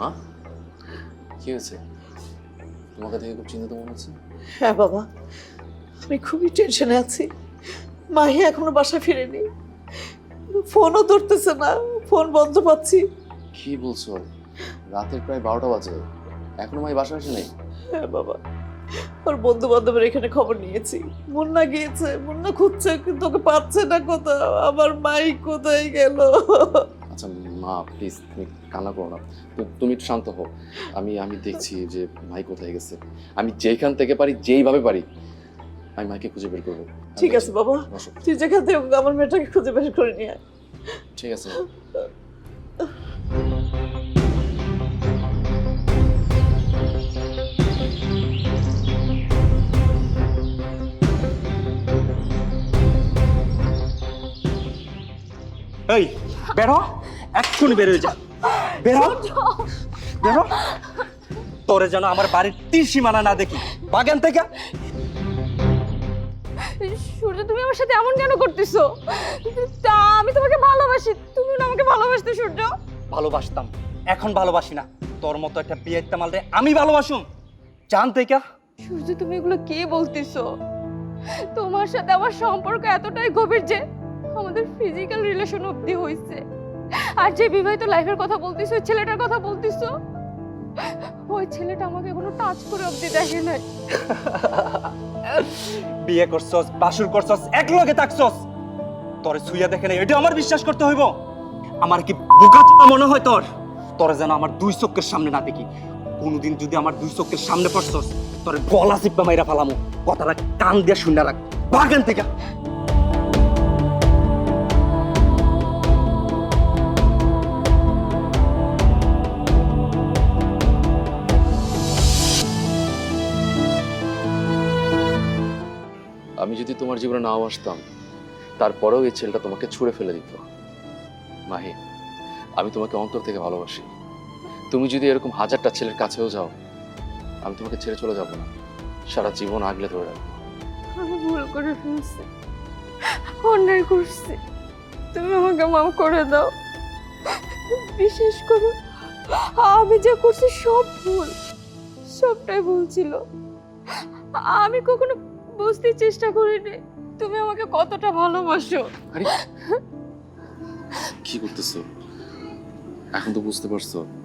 মা কি হয়েছে? তোমাকে দেখে খুব চিন্তিত মনে হচ্ছে। হ্যাঁ বাবা, আমি খুবই টেনশনে আছি। মাহি এখনো বাসায় ফিরেনি, ফোনও ধরতেছে না, ফোন বন্ধ পাচ্ছি। কি বলছো? রাতের প্রায় 12টা বাজে, এখনো মাই বাসা আসে নেই? হ্যাঁ বাবা, ওর বন্ধু বান্ধবের এখানে খবর নিয়েছি, মুন্না গিয়েছে, মুন্না খুঁজছে কিন্তু ওকে পাচ্ছে না কোথাও। আমার মাই কোথায় গেল? আচ্ছা মা প্লিজ তুমি কান্না করো না, তুমি একটু শান্ত হও। আমি আমি দেখছি যে মাই কোথায় গেছে। আমি যেখান থেকে পারি, যেইভাবে পারি আমি মাইকে খুঁজে বের করবো। ঠিক আছে বাবা, বসো। তুই যেখান থেকে হোক আমার মেয়েটাকে খুঁজে বের করে নিয়ে আয়। ঠিক আছে। এই বেরো, এক্ষুনি বের হয়ে যা। বেরো বেরো, তোরে যেন আমার বাড়ির তীরসীমানা না দেখি। বাগান থেকে সূর্য, তুমি আমার সাথে এমন কেন করতেছো? তা আমি তোমাকে ভালোবাসি, তুমি না আমাকে ভালোবাসতে সূর্য। ভালোবাসতাম, এখন ভালোবাসি না। তোর মতো একটা বিয়ে মাল রে আমি ভালোবাসুম জান থেকে। সূর্য, তুমি এগুলো কে বলতেছো? তোমার সাথে আমার সম্পর্ক এতটাই গভীর যে আমাদের ফিজিক্যাল রিলেশন অবধি হয়েছে। আর যে বিবাহিত লাইফের কথা বলতেছো, ওই ছেলেটার কথা বলতেছো, ওই ছেলেটা আমাকে কোনো টাচ করে অবধি দেখে নাই। বিয়ে করছস, বাসুর করছস, এক লগে থাকছস, তোরে ছুঁয়া দেখে নাই, এটা আমার বিশ্বাস করতে হইব? আমার কি বোকা চোদা মনে হয় তোর? তোরে যেন আমার দুই চোখের সামনে না দেখি। কোনোদিন যদি আমার দুই চোখের সামনে পড়ছস, তোরে গলা চিপা মাইরা ফালামু। কথাটা কান দিয়ে শুনে রাখ। বাগান থেকে আমি যদি তোমার জীবনে নাও আসতাম, তারপরেও এই ছেলেটা তোমাকে ছুঁড়ে ফেলে দিত। মাহি, আমি তোমাকে অন্তর থেকে ভালোবাসি। তুমি যদি এরকম হাজারটা ছেলের কাছেও যাও, আমি তোমাকে ছেড়ে চলে যাব না, সারা জীবন আগলে ধরে রাখবো। আমি ভুল করে ফেলছি, অন্যায় করছি, তুমি আমাকে মাফ করে দাও। বিশেষ করো, আমি যা করছি সব ভুল, সবটাই ভুল ছিল। আমি কখনো বুঝতে চেষ্টা করিনি তুমি আমাকে কতটা ভালোবাসো। আরে কি করতেছো? এখন তো বুঝতে পারছো